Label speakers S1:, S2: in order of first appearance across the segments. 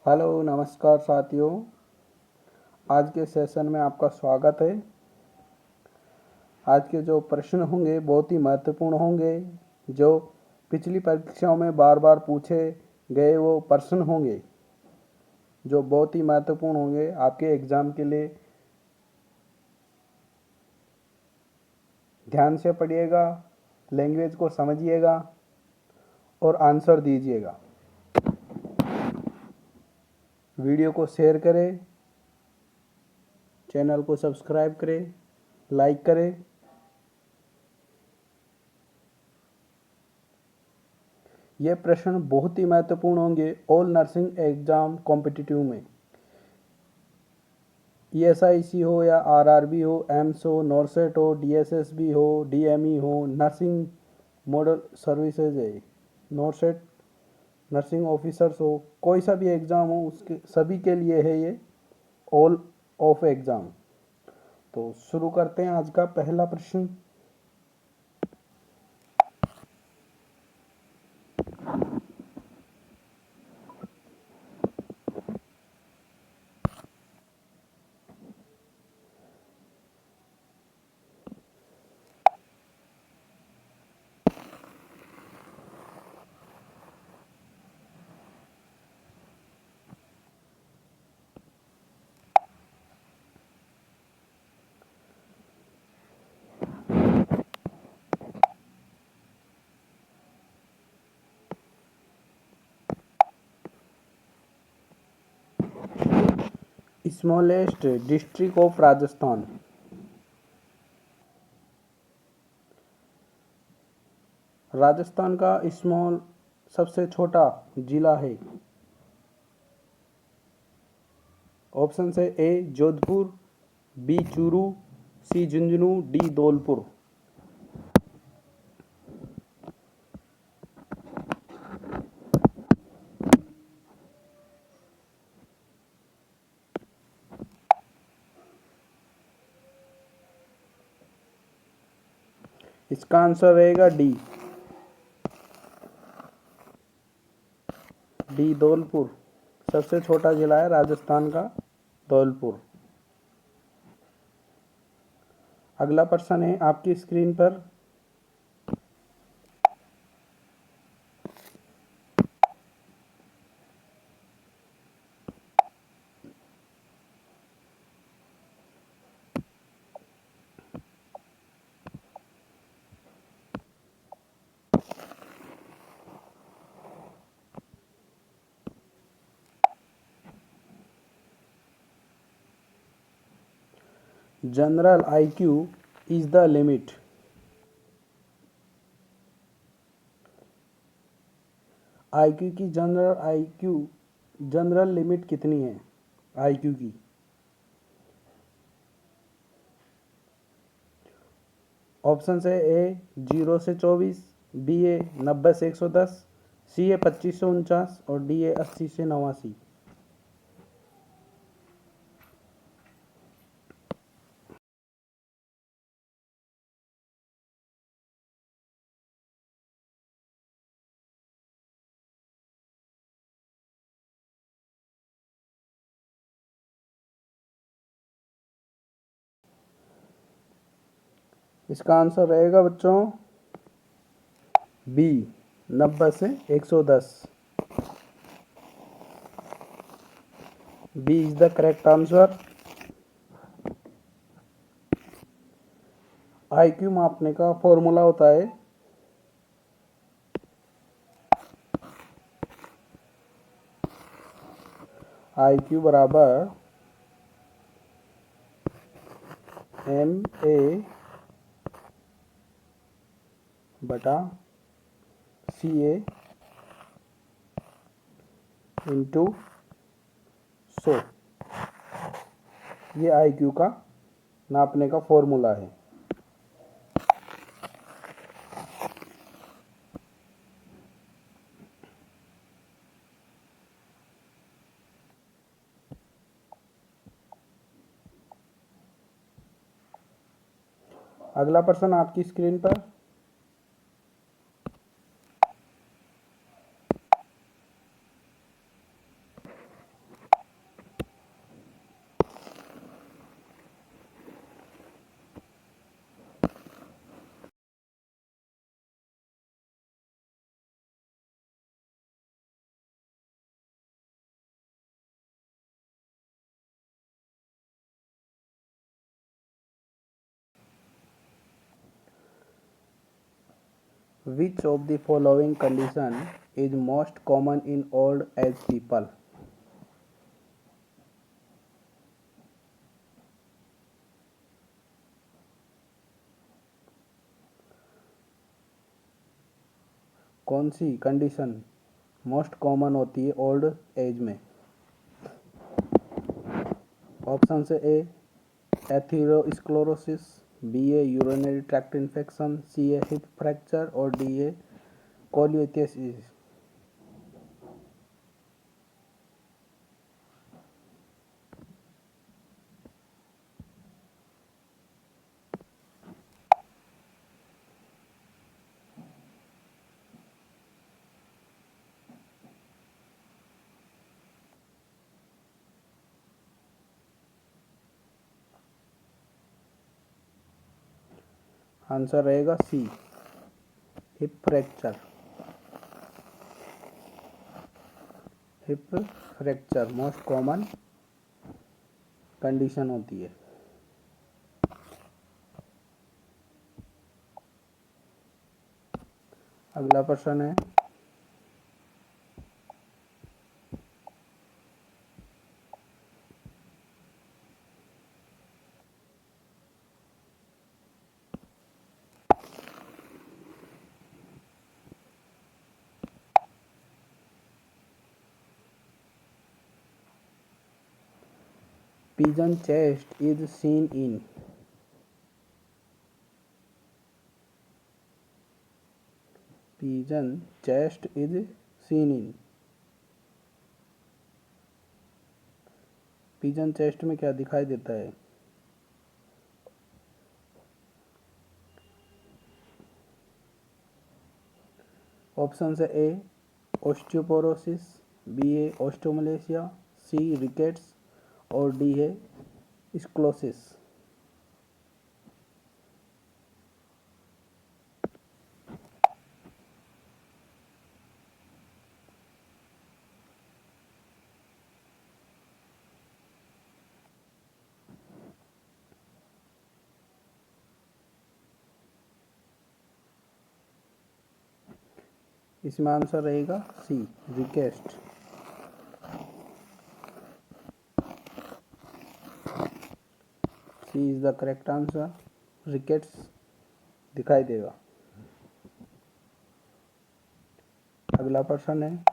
S1: Hello नमस्कार साथियों। आज के सेशन में आपका स्वागत है। आज के जो प्रश्न होंगे बहुत ही महत्वपूर्ण होंगे। जो पिछली परीक्षाओं में बार बार पूछे गए वो प्रश्न होंगे जो बहुत ही महत्वपूर्ण होंगे आपके एग्ज़ाम के लिए। ध्यान से पढ़िएगा, लैंग्वेज को समझिएगा और आंसर दीजिएगा। वीडियो को शेयर करें, चैनल को सब्सक्राइब करें, लाइक करें। ये प्रश्न बहुत ही महत्वपूर्ण होंगे ऑल नर्सिंग एग्ज़ाम कॉम्पिटिटिव में। ESIC हो या RRB हो, एम्स हो, नॉर्सेट हो, DSSB हो, DME हो, नर्सिंग मॉडल सर्विसेज है, नॉर्सेट नर्सिंग ऑफिसर्स हो, कोई सा भी एग्ज़ाम हो उसके सभी के लिए है ये ऑल ऑफ एग्ज़ाम। तो शुरू करते हैं आज का पहला प्रश्न। Smallest district of Rajasthan. Rajasthan का स्मॉल सबसे छोटा जिला है। ऑप्शन है ए जोधपुर, बी चूरू, सी झुंझुनू, डी धौलपुर। इसका आंसर रहेगा डी धौलपुर। सबसे छोटा जिला है राजस्थान का धौलपुर। अगला प्रश्न है आपकी स्क्रीन पर। General IQ is the limit. IQ की जनरल लिमिट कितनी है IQ की? ऑप्शन है ए 0 से 24, बी ए 90 से 110, सी ए 25 से 49 और डी ए 80 से 89। इसका आंसर रहेगा बच्चों बी 90 से 110। B is the correct answer. IQ मापने का फॉर्मूला होता है IQ बराबर MA बटा CA इंटू 100। ये IQ का नापने का फॉर्मूला है। अगला प्रश्न आपकी स्क्रीन पर। Which of the following condition is most common in old age people? कौन सी कंडीशन मोस्ट कॉमन होती है ओल्ड एज में? ऑप्शन से A atherosclerosis, B a urinary tract infection, C a hip fracture और डी ए कोलियोथियासिस। आंसर रहेगा C, hip fracture. Hip fracture most common condition होती है। अगला प्रश्न है, pigeon chest is seen in? pigeon chest is seen in। Pigeon chest में क्या दिखाई देता है? ऑप्शन है A osteoporosis, B a osteomalacia, C rickets और डी है स्क्लोसिस। इसमें आंसर रहेगा C, rickets. C is the correct answer, rickets दिखाई देगा। अगला प्रश्न है,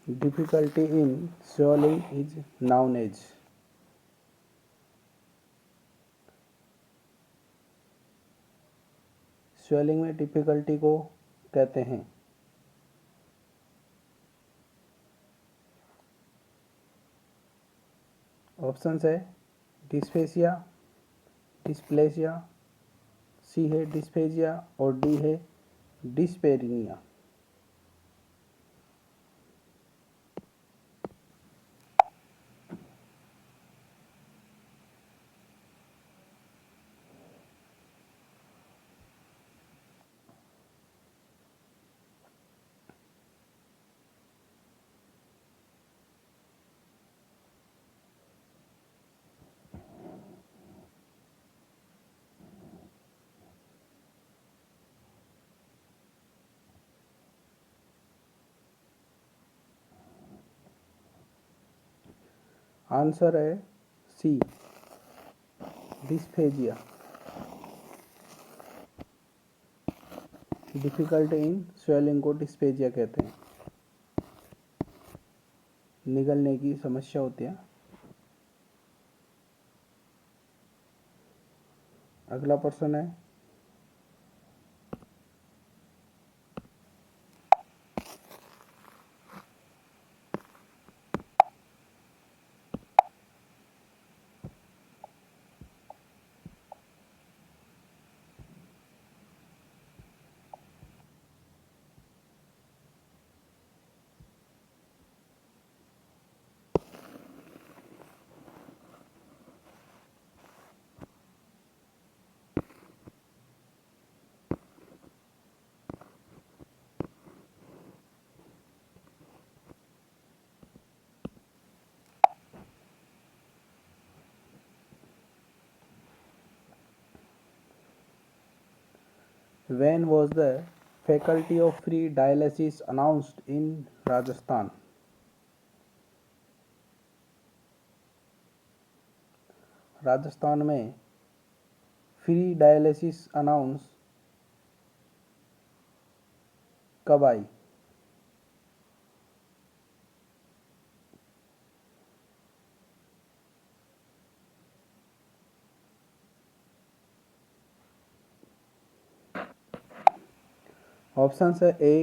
S1: difficulty in swallowing is known as? Swallowing में डिफिकल्टी को कहते हैं। ऑप्शन है डिस्फेसिया, डिस्प्लेसिया, सी है डिस्फेजिया और डी है डिस्पेरिनिया। आंसर है सी, डिस्फेजिया। डिफिकल्ट इन स्वेलिंग को डिस्फेजिया कहते हैं, निगलने की समस्या होती है। अगला प्रश्न है, When was the faculty of free dialysis announced in Rajasthan? Rajasthan में फ्री डायलिसिस अनाउंस कब आई? ऑप्शन है A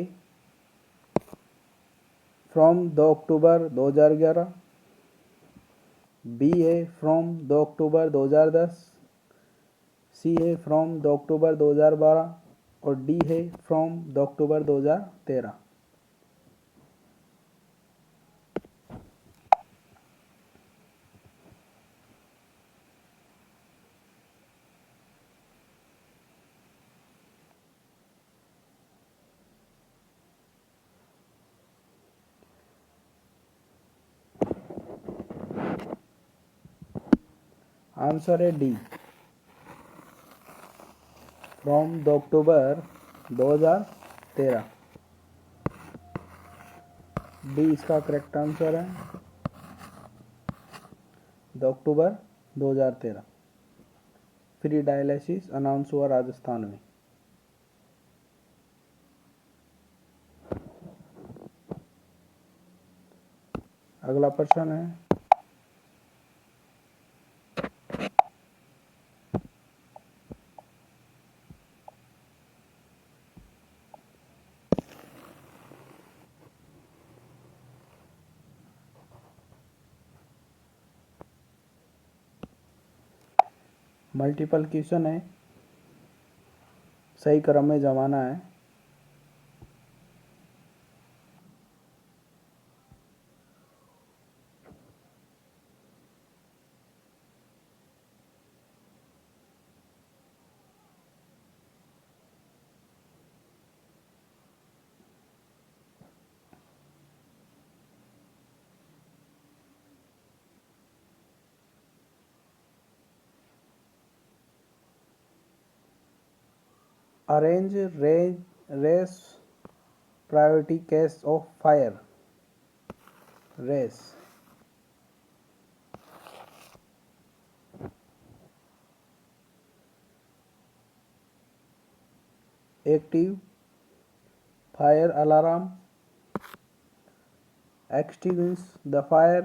S1: from 2 October 2011, B a from 2 October 2010, C है फ्रॉम 2 अक्टूबर 2012 और डी है फ्रॉम 2 अक्टूबर 2013। आंसर है डी फ्रॉम 2 अक्टूबर 2013। डी इसका correct answer है, 2 अक्टूबर 2013 फ्री डायलिसिस अनाउंस हुआ राजस्थान में। अगला प्रश्न है मल्टीपल क्वेश्चन है, सही क्रम में जमाना है। Arrange RACE priority case of fire RACE. Active fire alarm, extinguish the fire,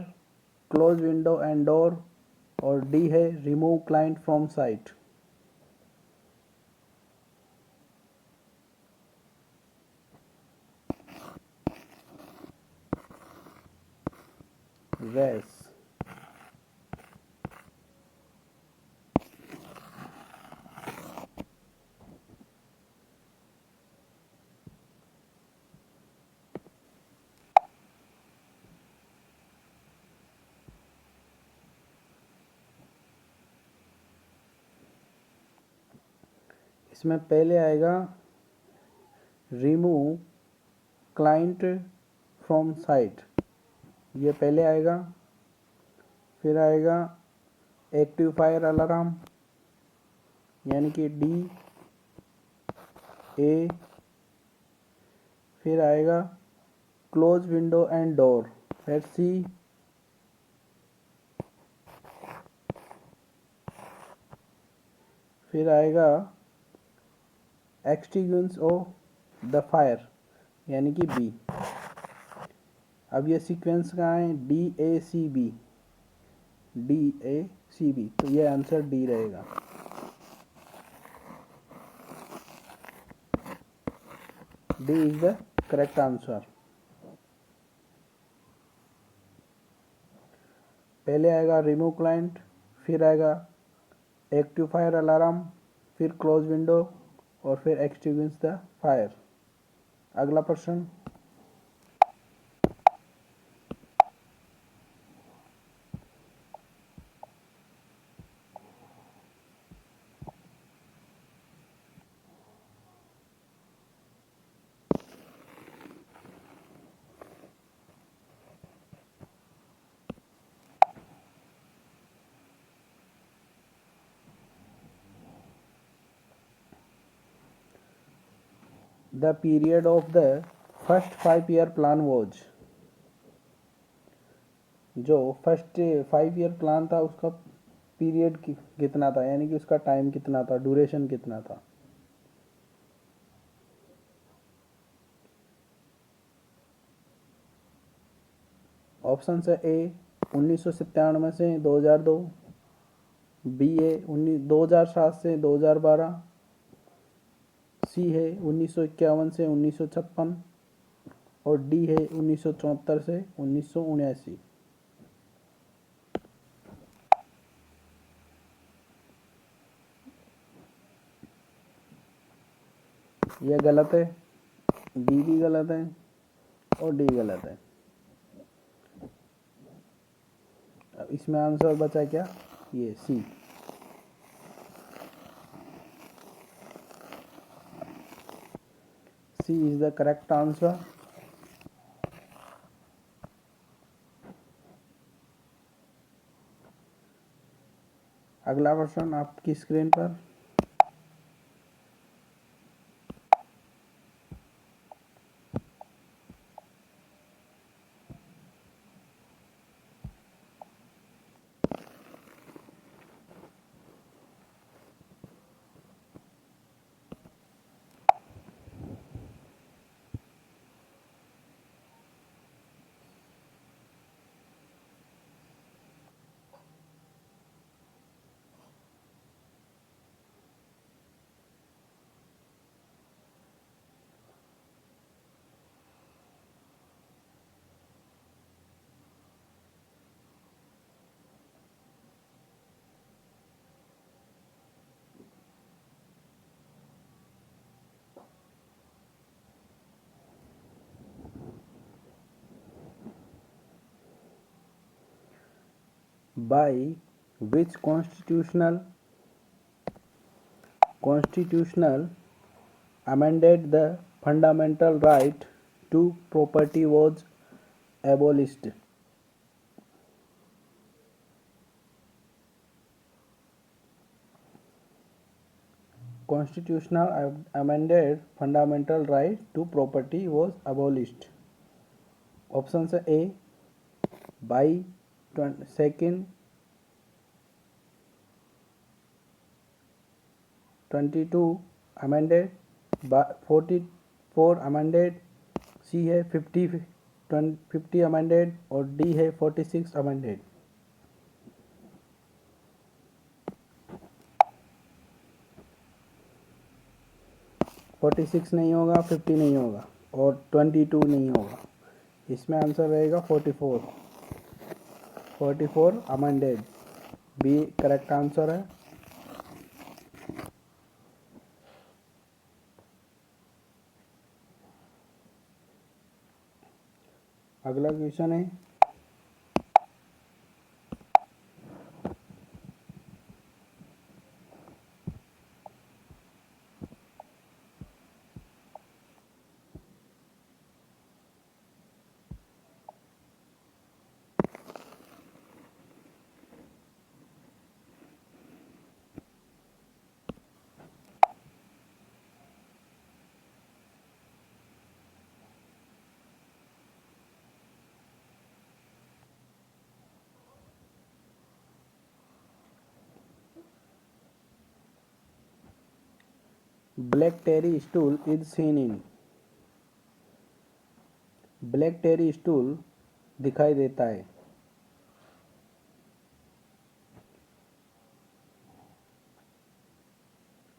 S1: close window and door और डी है remove client from site. RACE. इसमें पहले आएगा रिमूव क्लाइंट फ्रॉम साइट, ये पहले आएगा। फिर आएगा एक्टिव फायर अलार्म यानी कि डी ए। फिर आएगा क्लोज विंडो एंड डोर, फिर सी। फिर आएगा एक्सटिंग्विश ऑफ द फायर यानी कि बी। अब ये सीक्वेंस कहाँ है? D A C B, D A C B, तो ये आंसर डी रहेगा। D is the correct answer. पहले आएगा रिमूव क्लाइंट, फिर आएगा एक्टिव फायर अलार्म, फिर क्लोज विंडो और फिर एक्सटिंग्विश द फायर। अगला प्रश्न। The period of the first 5 year plan was, जो फर्स्ट 5 ईयर प्लान था उसका पीरियड कितना था, यानी कि उसका टाइम कितना था, ड्यूरेशन कितना था। ऑप्शन है ए 1997 से 2002, बी है 2007 से 2012, सी है 1951 से 1956 और डी है 1974 से 1979। यह गलत है, बी भी गलत है और डी गलत है। अब इसमें आंसर बचा क्या, ये सी। सी इज द करेक्ट आंसर। अगला क्वेश्चन आपकी स्क्रीन पर। By which constitutional amended the fundamental right to property was abolished? Constitutional amended fundamental right to property was abolished. Options are A by second 22 amended, 44 amended, सी है 50 amended और D है 46 amended। 46 नहीं होगा, 50 नहीं होगा और 22 नहीं होगा। इसमें आंसर रहेगा 44 amended, बी करेक्ट आंसर है। अगला क्वेश्चन है black tarry stool is seen in. Black tarry stool दिखाई देता है।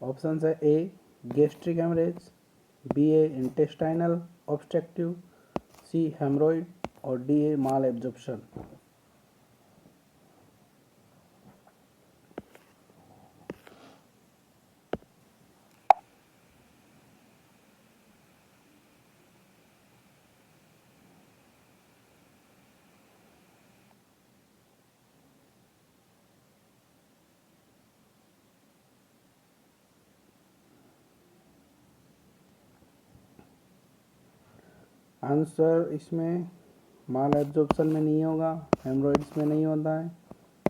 S1: ऑप्शन है A gastric haemorrhage, B a intestinal obstructive, C haemorrhoid और D a malabsorption. Answer इसमें माल एब्जॉर्प्शन में नहीं होगा, हेमरोइड्स में नहीं होता है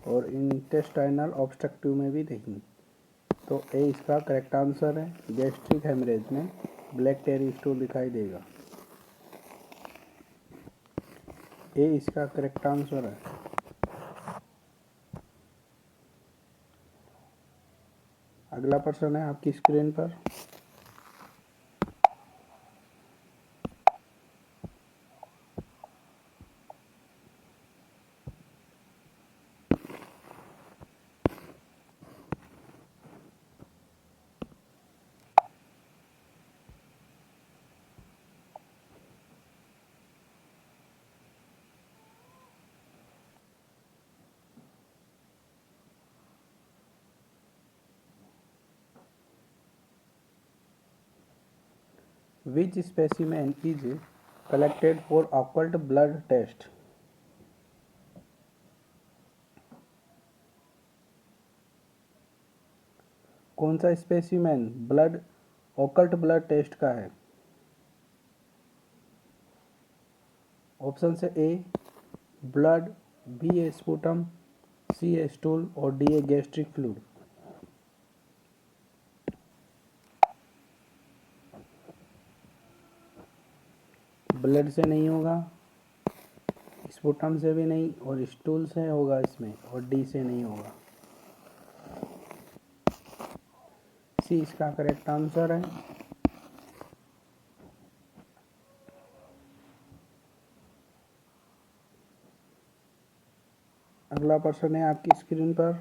S1: और इंटेस्टाइनल ऑब्स्ट्रक्टिव में भी नहीं। तो ए इसका करेक्ट आंसर है, गैस्ट्रिक हेमरेज में ब्लैक टेरी स्टूल दिखाई देगा। ए इसका करेक्ट आंसर है। अगला प्रश्न है आपकी स्क्रीन पर। Which specimen is collected for occult blood test? कौन सा specimen blood occult blood test का है? ऑप्शन से A blood, B a sputum, C a stool और D a gastric fluid. Blood से नहीं होगा, स्पूटम से भी नहीं और स्टूल से होगा इसमें, और डी से नहीं होगा। सी इसका करेक्ट आंसर है। अगला प्रश्न है आपकी स्क्रीन पर।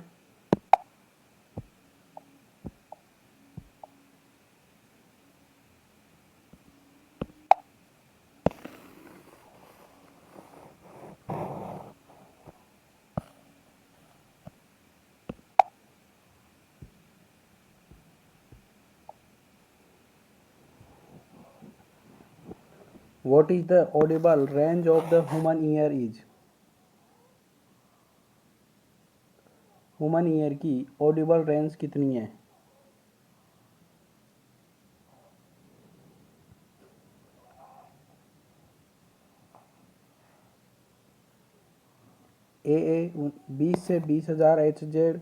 S1: What is the audible range of the human ear is? Human ear की ऑडिबल रेंज कितनी है? ए 20 से 20,000 HZ,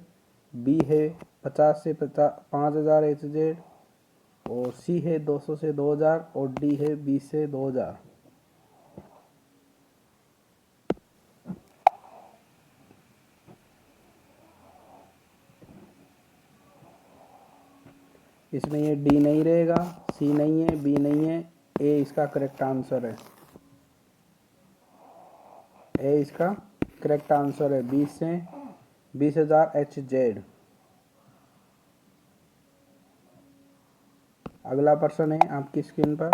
S1: बी है 50 से 5,000 HZ और सी है 200 से 2,000 और डी है 20 से 2,000। इसमें ये डी नहीं रहेगा, सी नहीं है, बी नहीं है, ए इसका करेक्ट आंसर है। ए इसका करेक्ट आंसर है 20 से 20,000 HZ। अगला प्रश्न है आपकी स्क्रीन पर।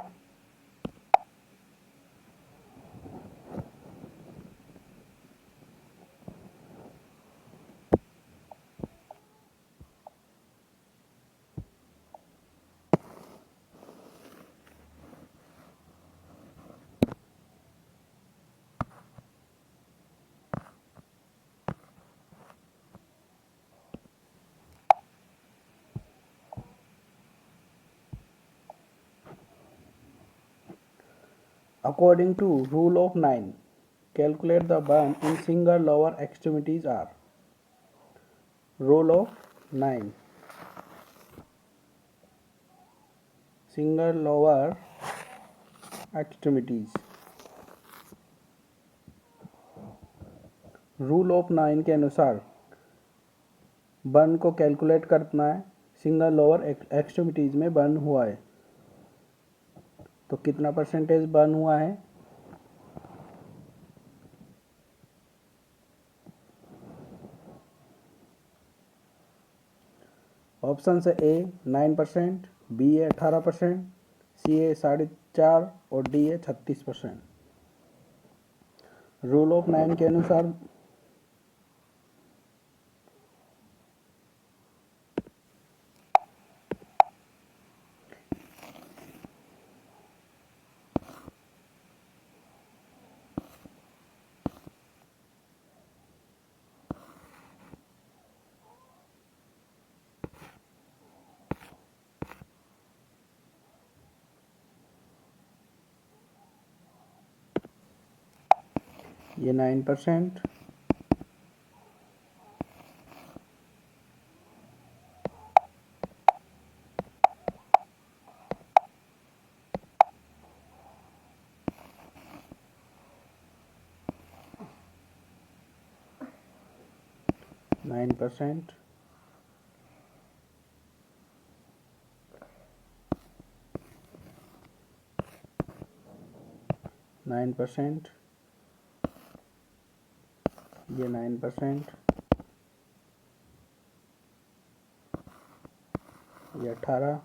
S1: According to rule of 9, calculate the burn in single lower extremities are. Rule of 9, single lower extremities. Rule of 9 के अनुसार बर्न को कैलकुलेट करना है सिंगल लोअर एक्सट्रीमिटीज में बर्न हुआ है तो कितना परसेंटेज बर्न हुआ है? ऑप्शन से ए 9%, बी है 18%, सी है 4.5% और डी है 36%। रूल ऑफ 9 के अनुसार ये 9%, 9%, 9%, ये 9%, ये 18,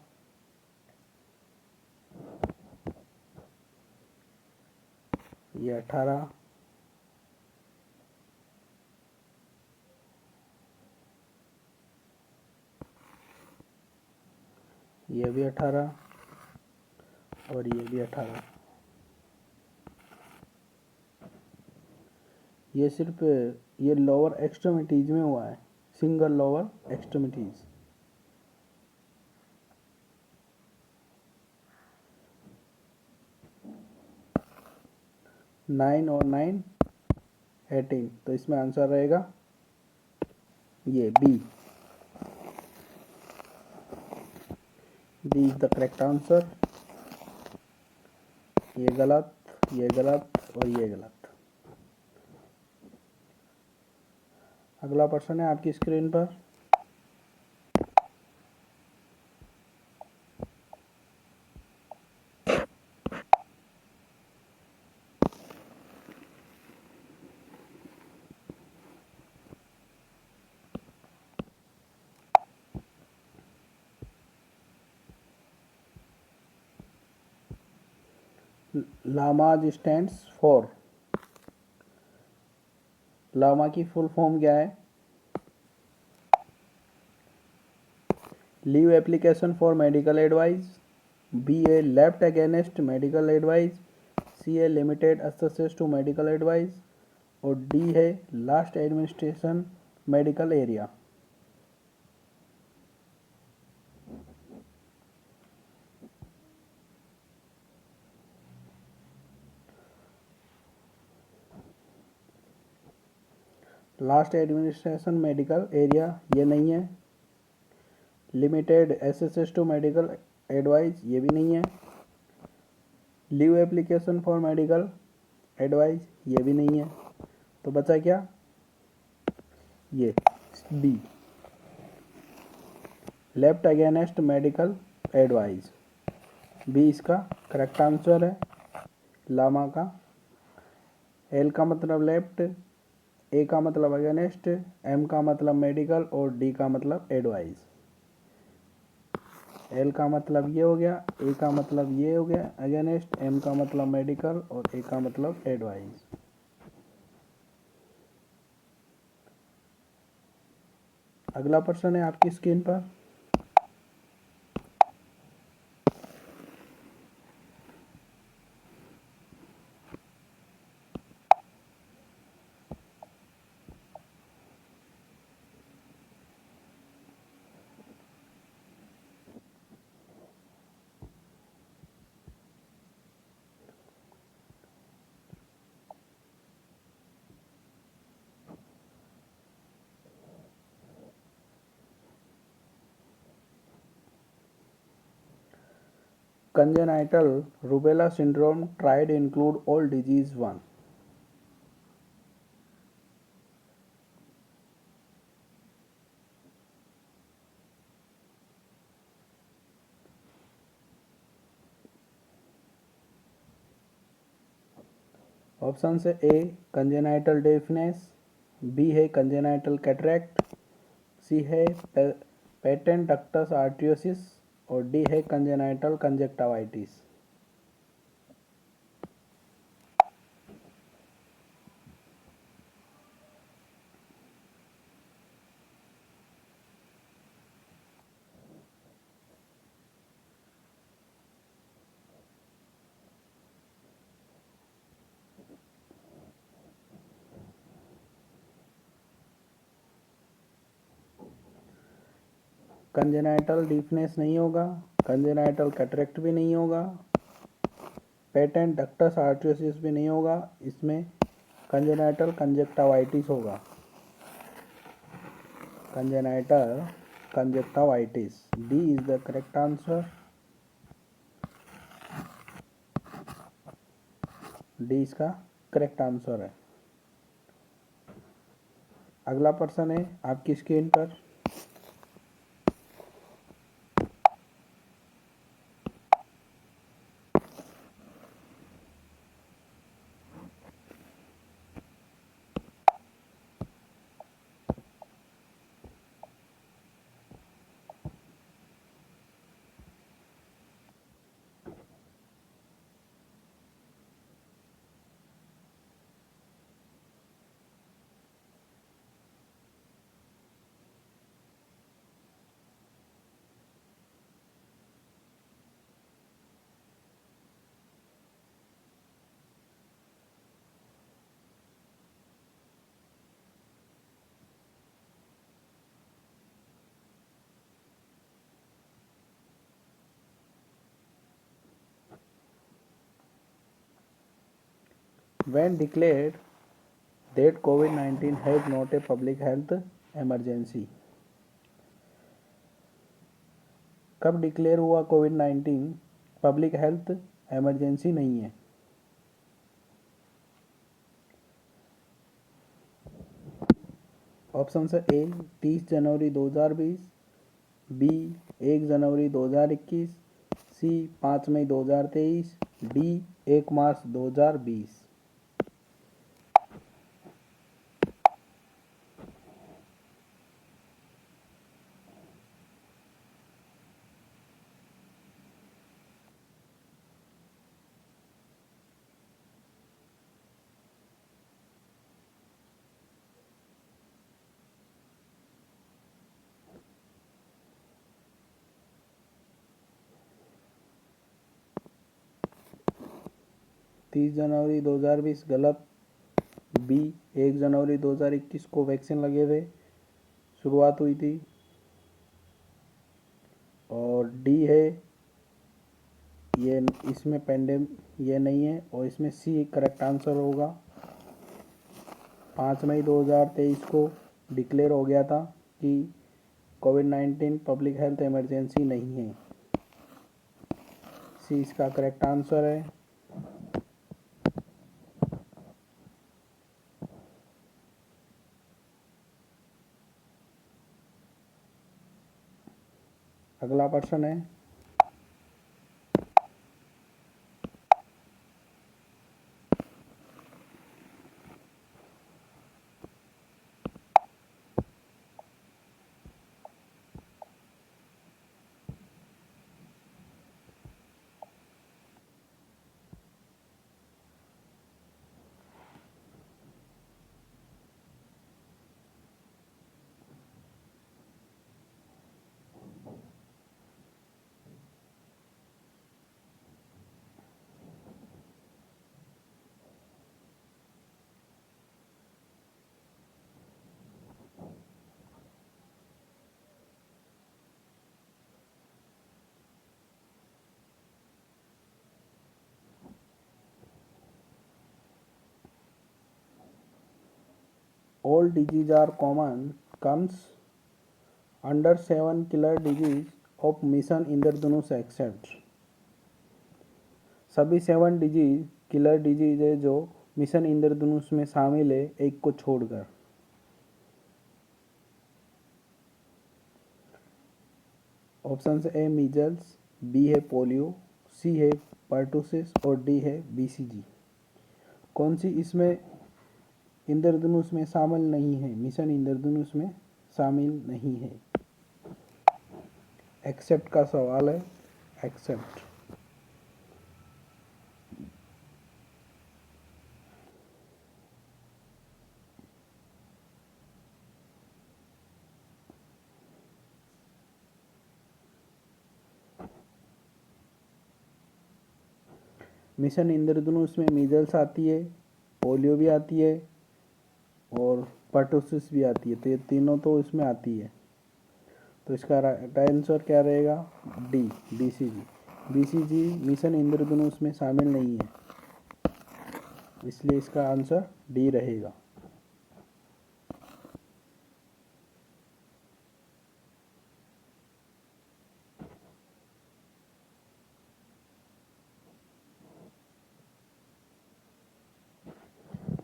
S1: ये 18, ये भी 18 और ये भी 18। ये सिर्फ ये लोअर एक्सट्रीमिटीज में हुआ है, सिंगल लोअर एक्सट्रीमिटीज। 9 और 9 18, तो इसमें आंसर रहेगा ये B. B is the correct answer. ये गलत, ये गलत और ये गलत। अगला प्रश्न है आपकी स्क्रीन पर। लामाज स्टैंड्स फॉर, लामा की फुल फॉर्म क्या है? Leave application for medical advice, B a left against medical advice, C a limited access to medical advice और डी है last administration medical area. Last administration medical area ये नहीं है। Limited access to medical advice ये भी नहीं है। Leave application for medical advice ये भी नहीं है। तो बचा क्या? ये B, left against medical advice. B इसका करेक्ट आंसर है। लामा का एल का मतलब लेफ्ट, ए का मतलब अगेंस्ट, एम का मतलब मेडिकल और डी का मतलब एडवाइस। एल का मतलब ये हो गया, ए का मतलब ये हो गया अगेंस्ट, एम का मतलब मेडिकल और ए का मतलब एडवाइस। अगला प्रश्न है आपकी स्क्रीन पर। Congenital rubella syndrome tried include all disease 1। Option से ए कंजेनाइटल डेफनेस, बी है कंजेनाइटल कैटरैक्ट, सी है पेटेंट डक्टस आर्ट्रियोसिस और डी है कंजेनाइटल कंजक्टिवाइटिस। कंजेनाइटल डीफनेस नहीं होगा, कंजेनाइटल कैटरैक्ट भी नहीं होगा, पेटेंट डक्टस आर्ट्रियोसिस भी नहीं होगा। इसमें कंजेनाइटल कंजक्टिवाइटिस होगा। Congenital conjunctivitis, D is the correct answer. D इसका करेक्ट आंसर है। अगला प्रश्न है आपकी स्क्रीन पर। When declared that COVID-19 has not a public health emergency, कब डिक्लेयर हुआ कोविड-19 पब्लिक हेल्थ इमरजेंसी नहीं है? ऑप्शन है ए 30 जनवरी 2020, बी 1 जनवरी 2021, सी 5 मई 2023, डी 1 मार्च 2020। 30 जनवरी 2020 गलत। बी 1 जनवरी 2021 को वैक्सीन लगे थे, शुरुआत हुई थी। और डी है ये, इसमें ये नहीं है, और इसमें सी करेक्ट आंसर होगा। 5 मई 2023 को डिक्लेयर हो गया था कि कोविड-19 पब्लिक हेल्थ इमरजेंसी नहीं है। सी इसका करेक्ट आंसर है। अगला प्रश्न है all diseases are common comes under 7 killer disease of mission Indradhanush except. सभी 7 डिजीज किलर डिजीज है जो मिशन इंद्रधनुष में शामिल है, एक को छोड़कर। ऑप्शन ए मीजल्स, बी है पोलियो, सी है पर्टुसिस और डी है बीसीजी। कौन सी इसमें इंद्रधनुष में शामिल नहीं है? मिशन इंद्रधनुष में शामिल नहीं है। एक्सेप्ट का सवाल है, एक्सेप्ट। मिशन इंद्रधनुष में मीजल्स आती है, पोलियो भी आती है और पर्टुसिस भी आती है, तो ये तीनों तो इसमें आती है। तो इसका राइट आंसर क्या रहेगा? D BCG. बीसीजी मिशन इंद्रधनुष में शामिल नहीं है, इसलिए इसका आंसर डी रहेगा।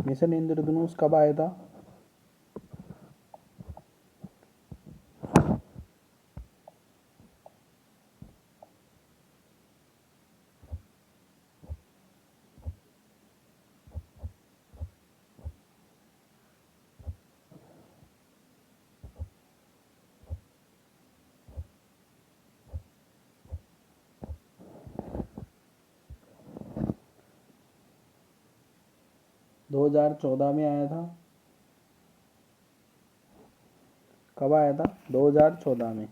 S1: मिशन इंद्रधनुष कब आया था? 2014 में आया था। कब आया था? 2014 में।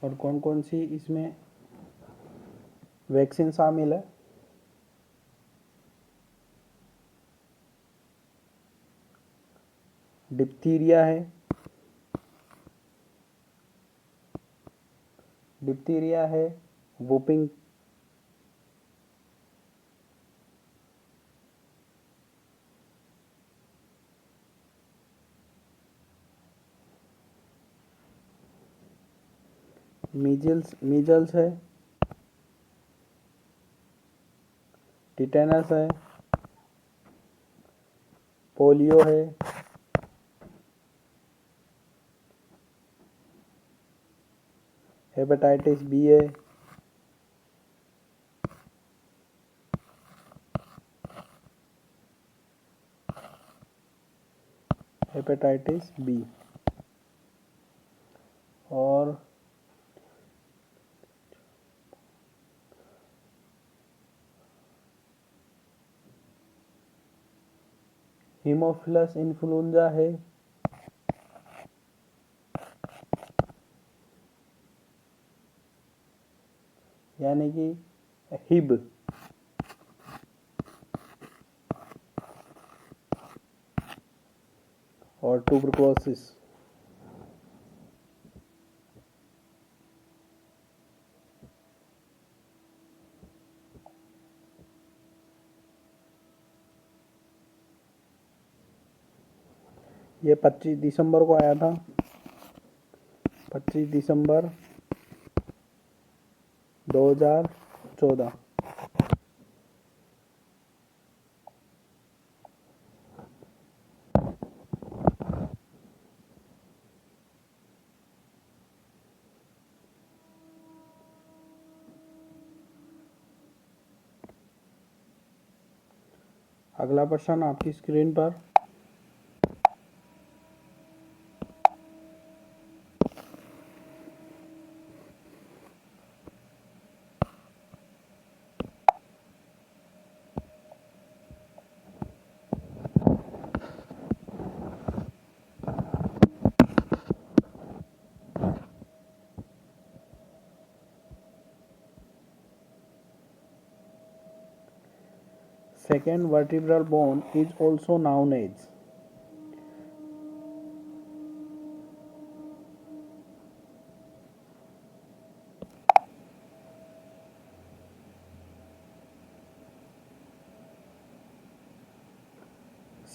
S1: और कौन कौन सी इसमें वैक्सीन शामिल है? डिप्थीरिया है, डिप्थीरिया है, वुपिंग, मीजल्स है, टिटेनस है, पोलियो है, हेपेटाइटिस बी है, हेपेटाइटिस बी। और हीमोफिलस इन्फ्लुएंजा है, यानी कि हिब। और ट्यूबरकुलोसिस। ये 25 दिसंबर को आया था, 25 दिसंबर 2014। अगला प्रश्न आपकी स्क्रीन पर। Second vertebral bone is also known as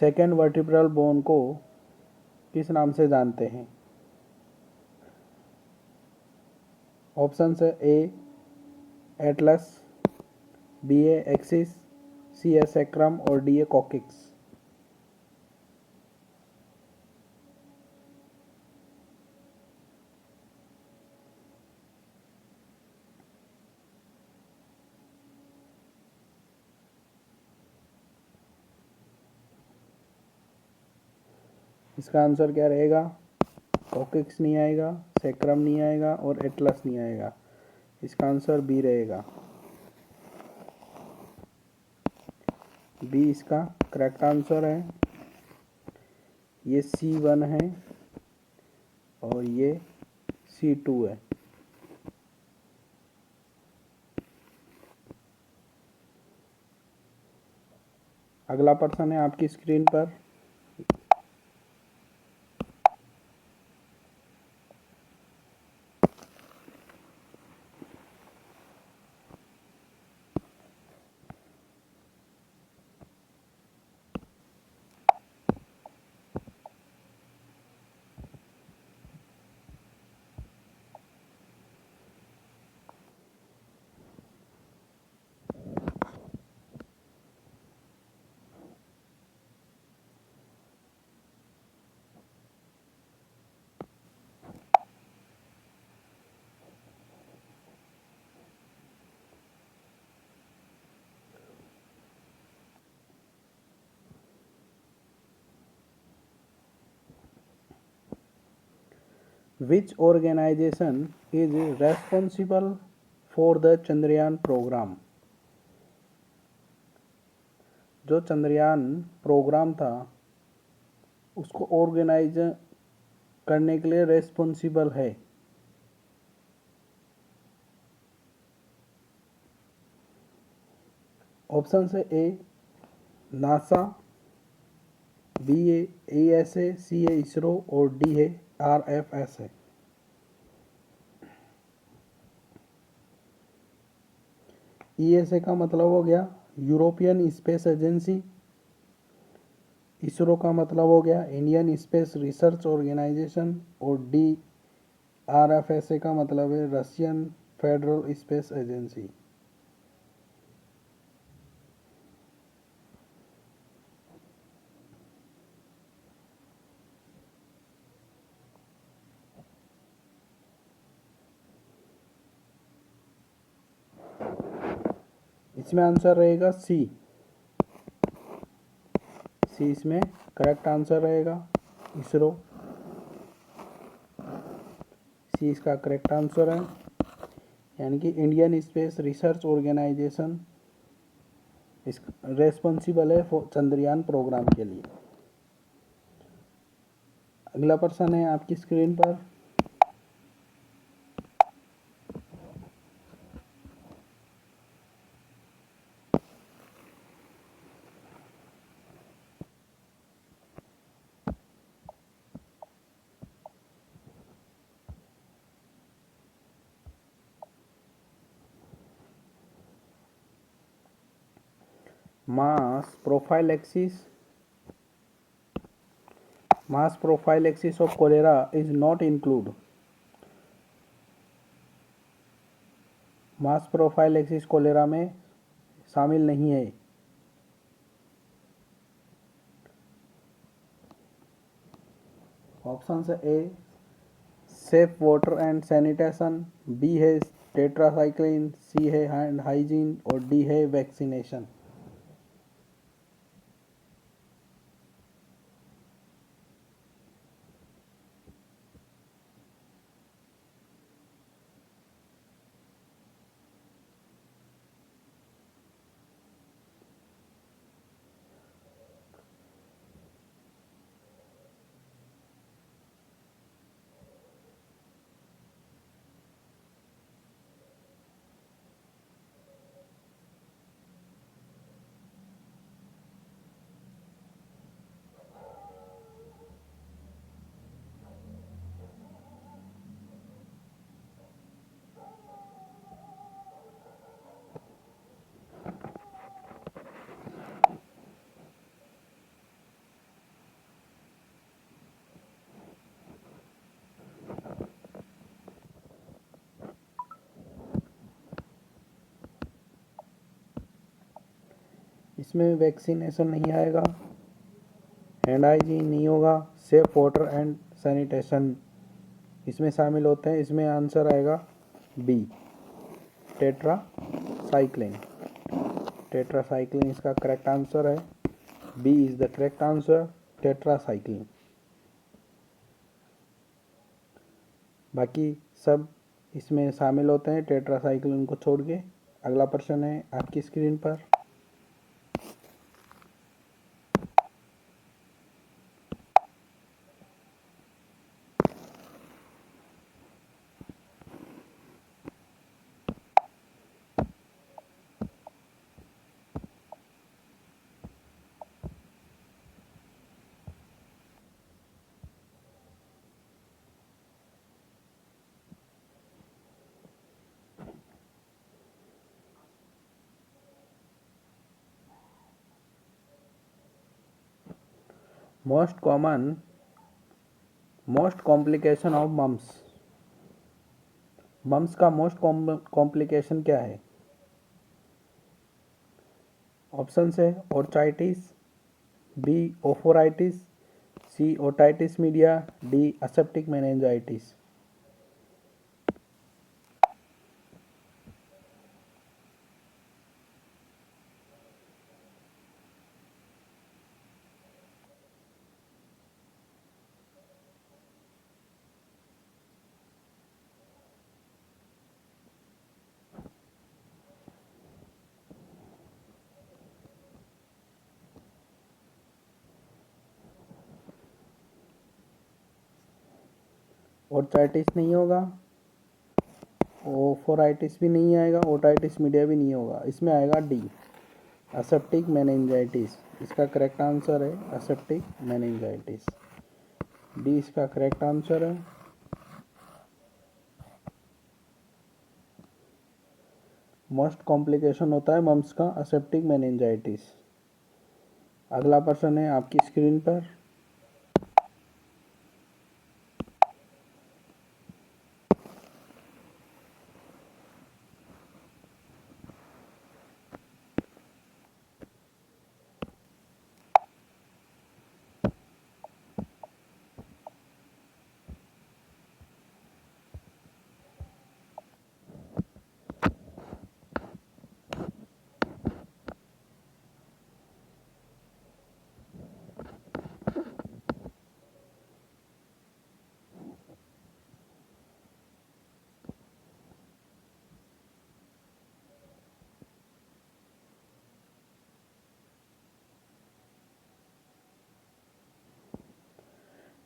S1: second vertebral bone को किस नाम से जानते हैं? ऑप्शन है ए एटलस, बी ए एक्सिस, सी ए सैक्रम और डी ए कॉकिक्स। इसका आंसर क्या रहेगा? कॉकिक्स नहीं आएगा, सैक्रम नहीं आएगा और एटलस नहीं आएगा। इसका आंसर बी रहेगा। बी इसका करेक्ट आंसर है। ये C1 है और ये C2 है। अगला प्रश्न है आपकी स्क्रीन पर। Which organization is responsible for the Chandrayaan program? जो चंद्रयान प्रोग्राम था उसको ऑर्गेनाइज करने के लिए रेस्पॉन्सिबल है। ऑप्शन है A NASA, B A S A, C है इसरो और डी है RFS है। ESA का मतलब हो गया यूरोपियन स्पेस एजेंसी, इसरो का मतलब हो गया इंडियन स्पेस रिसर्च ऑर्गेनाइजेशन और RFSA का मतलब है रशियन फेडरल स्पेस एजेंसी। इसमें आंसर रहेगा सी इसमें करेक्ट आंसर रहेगा इसरो। सी इसका करेक्ट आंसर है, यानी कि इंडियन स्पेस रिसर्च ऑर्गेनाइजेशन इस रेस्पॉन्सिबल है चंद्रयान प्रोग्राम के लिए। अगला प्रश्न है आपकी स्क्रीन पर। mass profile axis of cholera is not include। Mass prophylaxis cholera में शामिल नहीं है। ऑप्शन है A safe water and sanitation, B है टेट्रासाइक्लिन, सी है हैंड हाइजीन और डी है वैक्सीनेशन। इसमें वैक्सीनेशन नहीं आएगा, हैंड हाइजीन नहीं होगा, सेफ वाटर एंड सैनिटेशन इसमें शामिल होते हैं। इसमें आंसर आएगा बी टेट्रासाइक्लिन। टेट्रासाइक्लिन इसका करेक्ट आंसर है। B is the correct answer, tetracycline. बाकी सब इसमें शामिल होते हैं टेट्रासाइक्लिन को छोड़ के। अगला प्रश्न है आपकी स्क्रीन पर। मोस्ट कॉम्प्लिकेशन ऑफ मम्स का मोस्ट कॉम्प्लिकेशन क्या है? ऑप्शन है orchitis, B oophoritis, C otitis media, D aseptic meningitis. Otitis नहीं होगा, ओफोराइटिस भी नहीं आएगा, ओटाइटिस मीडिया भी नहीं होगा। इसमें आएगा डी, असेप्टिक मेनिंजाइटिस। इसका करेक्ट आंसर है असेप्टिक मेनिंजाइटिस। डी इसका करेक्ट आंसर है। मोस्ट कॉम्प्लिकेशन होता है मम्स का असेप्टिक मेनिंजाइटिस। अगला प्रश्न है आपकी स्क्रीन पर।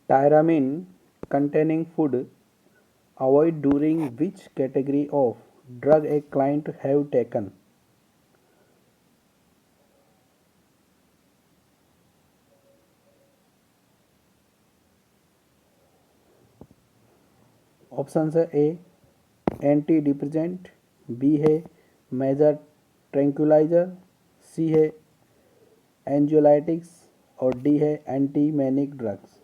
S1: Tyramine containing food avoid during which category of drug a client have taken? Option है ए एंटी डिप्रेसेंट, बी है मेजर ट्रैंक्विलाइजर, सी है एंजियोलाइटिक्स और डी है एंटी मैनिक ड्रग्स।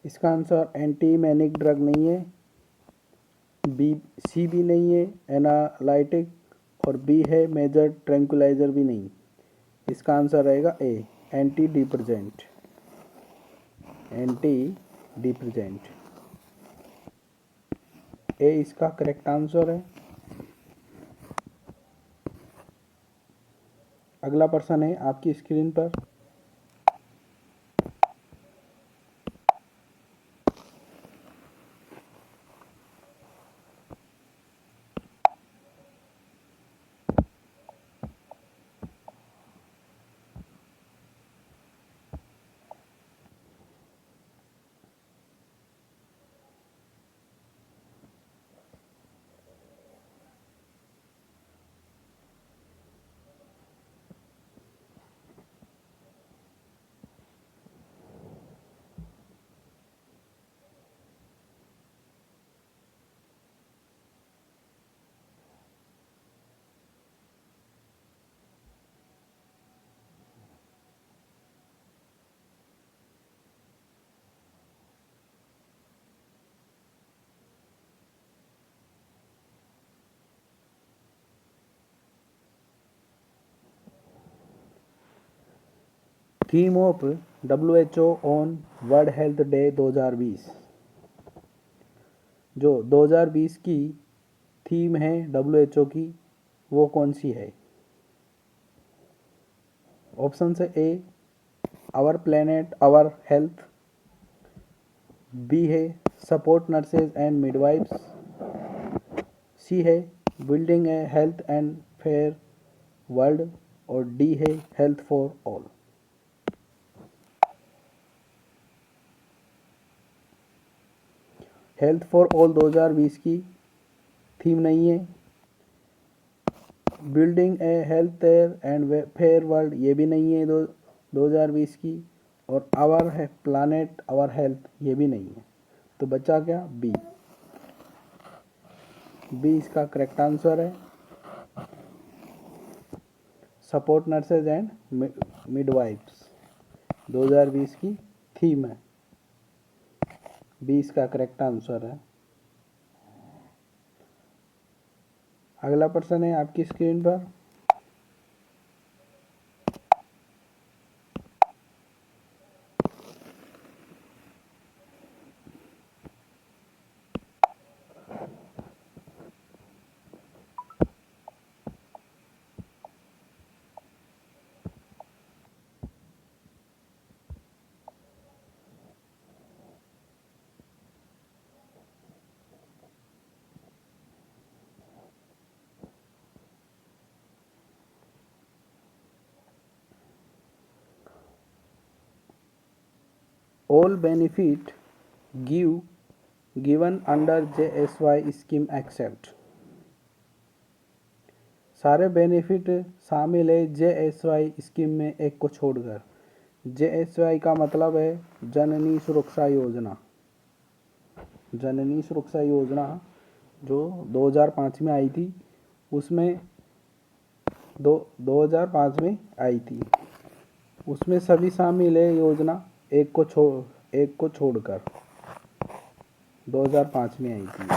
S1: इसका आंसर एंटी मैनिक ड्रग नहीं है, बी सी भी नहीं है एनालाइटिक, और बी है मेजर ट्रैंक्विलाइजर भी नहीं। इसका आंसर रहेगा ए एंटी डिप्रेसेंट। एंटी डिप्रेसेंट ए इसका करेक्ट आंसर है। अगला प्रश्न है आपकी स्क्रीन पर। Theme of WHO on world health day 2020। जो 2020 की थीम है WHO की, वो कौन सी है? ऑप्शन है A our planet our health, B है support nurses and midwives, C है building a health and fair world, और डी है health for all. Health for all 2020 की थीम नहीं है, building a health and fair world ये भी नहीं है 2020 की, और आवर है प्लानेट आवर हेल्थ ये भी नहीं है। तो बचा क्या? बी। बी इसका करेक्ट आंसर है। सपोर्ट नर्सेज एंड मिडवाइफ्स 2020 की थीम है। बी इसका करेक्ट आंसर है। अगला प्रश्न है आपकी स्क्रीन पर। All benefit given under JSY scheme except. सारे बेनिफिट शामिल है JSY स्कीम में एक को छोड़कर। JSY का मतलब है जननी सुरक्षा योजना। जननी सुरक्षा योजना जो 2005 में आई थी, उसमें 2005 में आई थी, उसमें सभी शामिल है योजना, एक को छोड़कर 2005 में आई थी।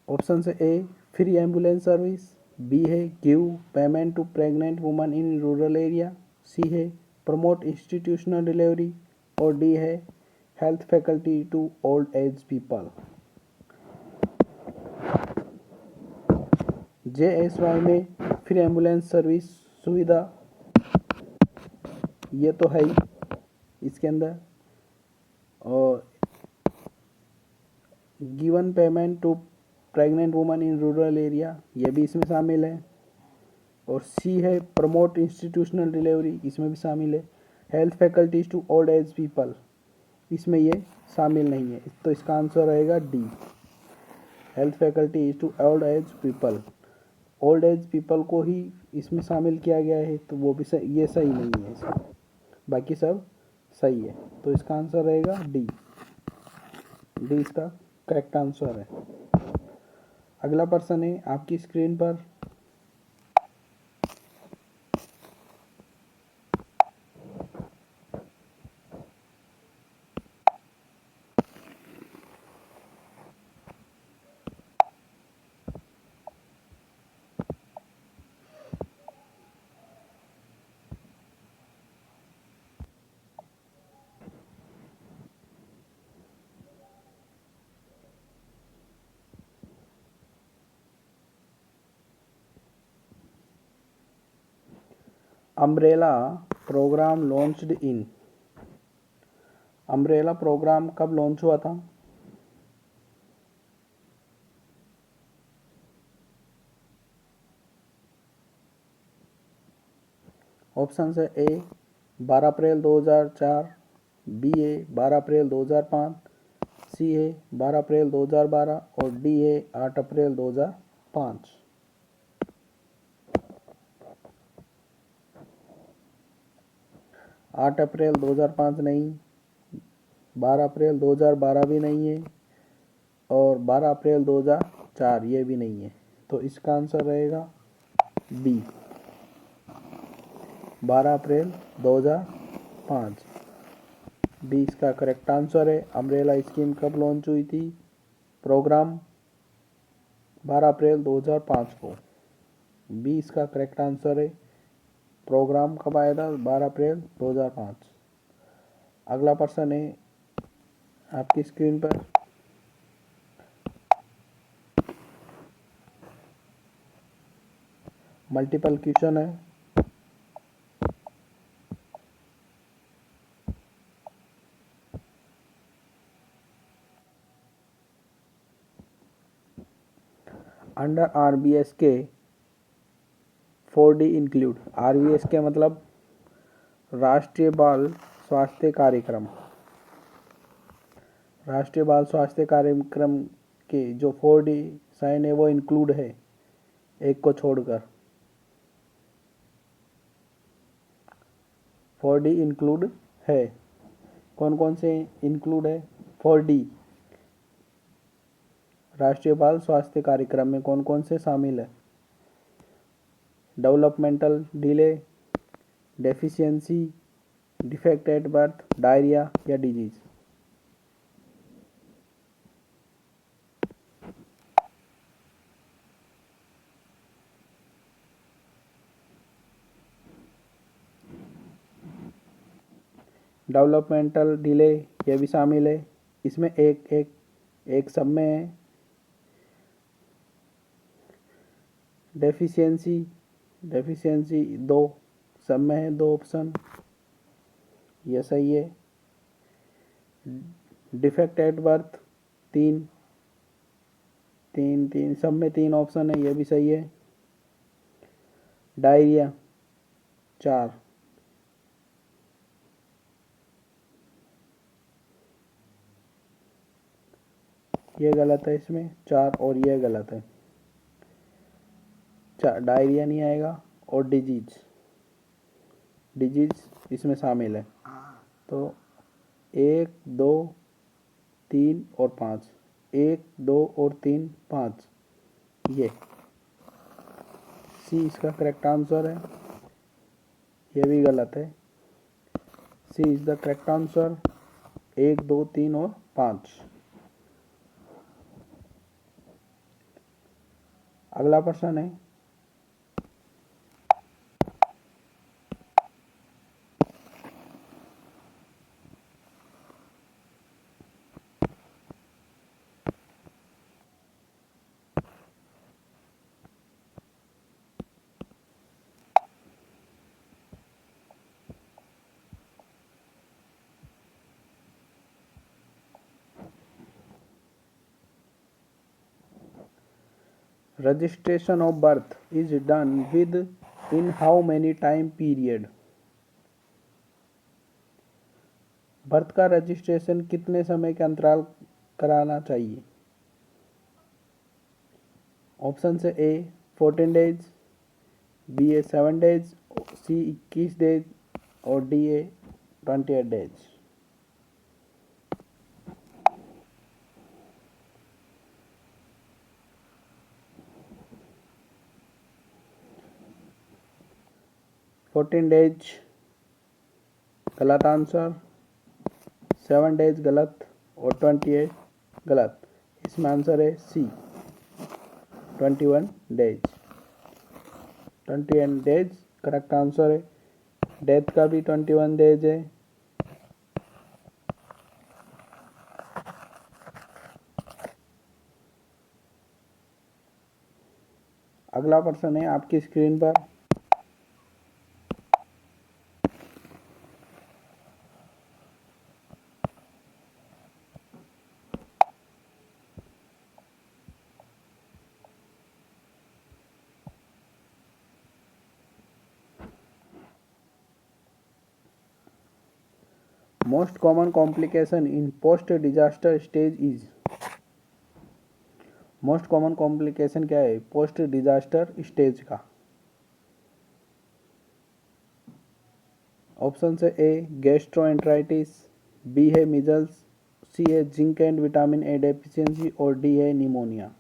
S1: ऑप्शन से A free ambulance service, B है give payment to pregnant woman in rural area, C है प्रमोट इंस्टीट्यूशनल डिलीवरी, और डी है health faculty to old age people. JSY में फ्री एम्बुलेंस सर्विस सुविधा ये तो है ही इसके अंदर, और given payment to pregnant woman in rural area ये भी इसमें शामिल है, और सी है प्रमोट इंस्टीट्यूशनल डिलीवरी इसमें भी शामिल है। Health faculties to old age people इसमें ये शामिल नहीं है, तो इसका आंसर रहेगा D, health faculties to old age people. Old age people को ही इसमें शामिल किया गया है, तो वो भी सही, ये सही नहीं है इसमें, बाकी सब सही है, तो इसका आंसर रहेगा डी। डी इसका करेक्ट आंसर है। अगला प्रश्न है आपकी स्क्रीन पर, umbrella programme launched in. Umbrella programme कब लॉन्च हुआ था? ऑप्शन है ए 12 अप्रैल 2004, बी ए 12 अप्रैल 2005, सी है 12 अप्रैल 2012, और डी है 8 अप्रैल 2005। आठ अप्रैल 2005 नहीं, 12 अप्रैल 2012 भी नहीं है, और 12 अप्रैल 2004 ये भी नहीं है, तो इसका आंसर रहेगा बी, 12 अप्रैल 2005। बी इसका करेक्ट आंसर है। अम्ब्रेला स्कीम कब लॉन्च हुई थी? प्रोग्राम 12 अप्रैल 2005 को। बी इसका करेक्ट आंसर है। प्रोग्राम कब आया था? 12 अप्रैल 2005। अगला प्रश्न है आपकी स्क्रीन पर, मल्टीपल क्वेश्चन है। अंडर RBS के 4D इंक्लूड। RBS के मतलब राष्ट्रीय बाल स्वास्थ्य कार्यक्रम। राष्ट्रीय बाल स्वास्थ्य कार्यक्रम के जो 4D साइन है वो इंक्लूड है, एक को छोड़कर। 4D इंक्लूड है। कौन कौन से इंक्लूड है? 4D राष्ट्रीय बाल स्वास्थ्य कार्यक्रम में कौन कौन से शामिल है? Developmental delay, deficiency, defect at birth, diarrhoea या डिजीज। डेवलपमेंटल डिले ये भी शामिल है, इसमें एक सब में है। डेफिशिएंसी दो सब में है, दो ऑप्शन, ये सही है। डिफेक्ट एट बर्थ तीन सब में तीन ऑप्शन है, ये भी सही है। डायरिया 4 ये गलत है इसमें 4 और ये गलत है। डायरिया नहीं आएगा और डिजीज इसमें शामिल है। तो 1 2 3 और 5, 1 2 और 3 5, ये सी इसका करेक्ट आंसर है। ये भी गलत है। सी इज द करेक्ट आंसर। 1 2 3 और 5। अगला प्रश्न है registration of birth is done with in how many time period. Birth का रजिस्ट्रेशन कितने समय के अंतराल कराना चाहिए? ऑप्शन से ए 14 डेज, बी ए 7 डेज, सी 21 डेज और डी ए 28 डेज। फोर्टीन डेज गलत आंसर, 7 डेज गलत और 28 गलत। इसमें आंसर है सी 21 डेज। 21 डेज करेक्ट आंसर है। डेथ का भी 21 डेज है। अगला प्रश्न है आपकी स्क्रीन पर। Most common complication in post disaster stage is. Most common complication क्या है पोस्ट डिजास्टर स्टेज का? ऑप्शन से ए गैस्ट्रोएंटराइटिस, बी है मीजल्स, सी है zinc and vitamin A deficiency और डी है निमोनिया।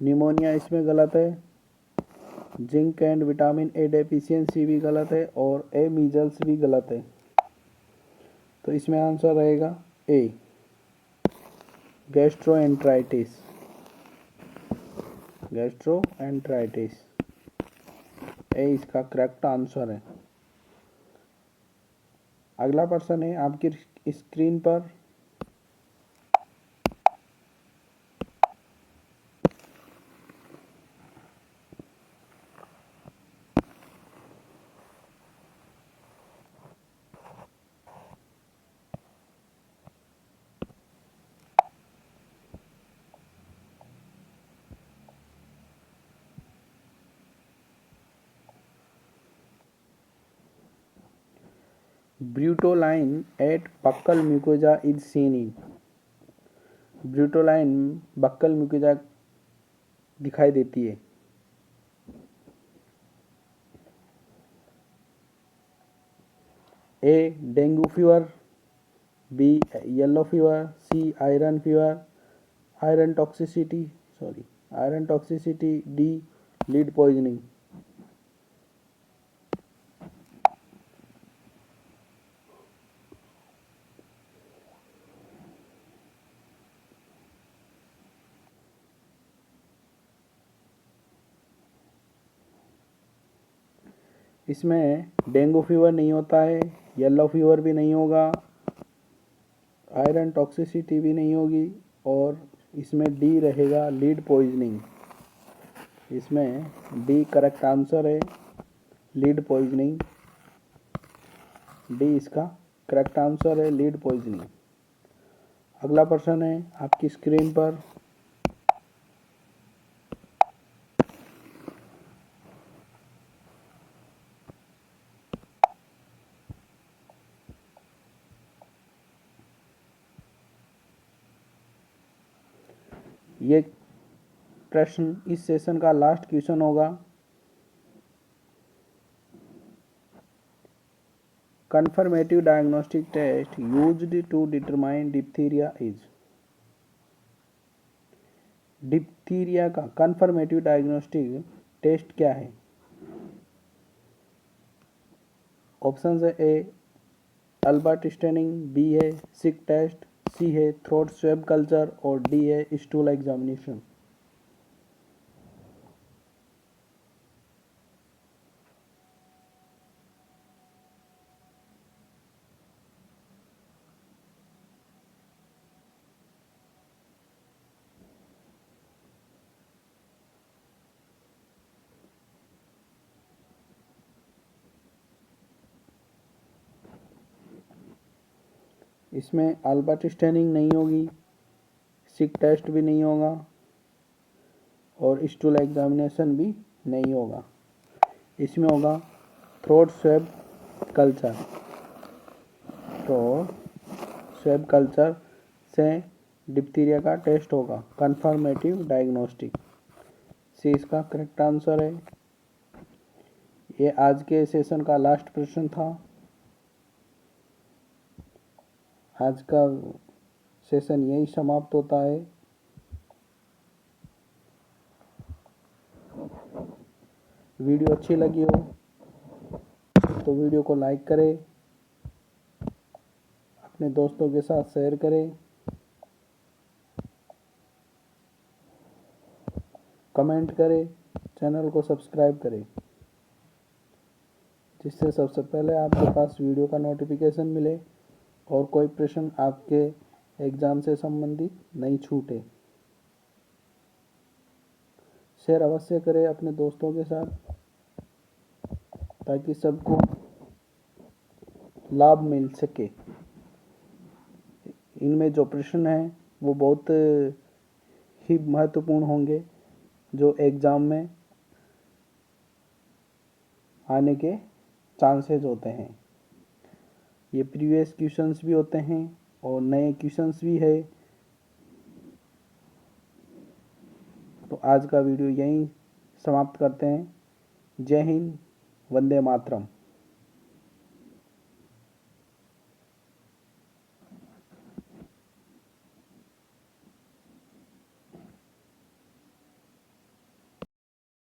S1: निमोनिया इसमें गलत है, zinc and vitamin A deficiency भी गलत है और ए मीजल्स भी गलत है। तो इसमें आंसर रहेगा ए गैस्ट्रोएंटराइटिस। गैस्ट्रोएंटराइटिस ए इसका करेक्ट आंसर है। अगला प्रश्न है आपकी स्क्रीन पर। Burton line at buccal mucosa is seen in. Burton line buccal mucosa दिखाई देती है। A dengue fever, B yellow fever, C iron fever, iron toxicity, D lead poisoning. इसमें डेंगू फीवर नहीं होता है, येलो फीवर भी नहीं होगा, आयरन टॉक्सिसिटी भी नहीं होगी और इसमें डी रहेगा लीड पॉइजनिंग। इसमें डी करेक्ट आंसर है, लीड पॉइजनिंग। डी इसका करेक्ट आंसर है, लीड पॉइजनिंग। अगला प्रश्न है आपकी स्क्रीन पर। ये प्रश्न इस सेशन का लास्ट क्वेश्चन होगा। Confirmative diagnostic test used to determine diphtheria is. Diphtheria का कन्फर्मेटिव डायग्नोस्टिक टेस्ट क्या है? ऑप्शन है ए अल्बर्ट स्टेनिंग, बी है सिक टेस्ट, सी है थ्रोट स्वैब कल्चर और डी है स्टूल एग्जामिनेशन। इसमें अल्बर्ट स्टेनिंग नहीं होगी, सिक टेस्ट भी नहीं होगा और स्टूल एग्जामिनेशन भी नहीं होगा। इसमें होगा throat swab culture. Throat swab culture से डिप्थीरिया का टेस्ट होगा, कन्फर्मेटिव डायग्नोस्टिक। सी इसका करेक्ट आंसर है। ये आज के सेशन का लास्ट प्रश्न था। आज का सेशन यही समाप्त होता है। वीडियो अच्छी लगी हो तो वीडियो को लाइक करें, अपने दोस्तों के साथ शेयर करें, कमेंट करें, चैनल को सब्सक्राइब करें, जिससे सबसे पहले आपके पास वीडियो का नोटिफिकेशन मिले और कोई प्रश्न आपके एग्ज़ाम से संबंधित नहीं छूटे। शेयर अवश्य करें अपने दोस्तों के साथ ताकि सबको लाभ मिल सके। इनमें जो प्रश्न हैं वो बहुत ही महत्वपूर्ण होंगे, जो एग्ज़ाम में आने के चांसेस होते हैं। ये प्रीवियस क्वेश्चंस भी होते हैं और नए क्वेश्चंस भी है। तो आज का वीडियो यहीं समाप्त करते हैं। जय हिंद, वंदे मातरम।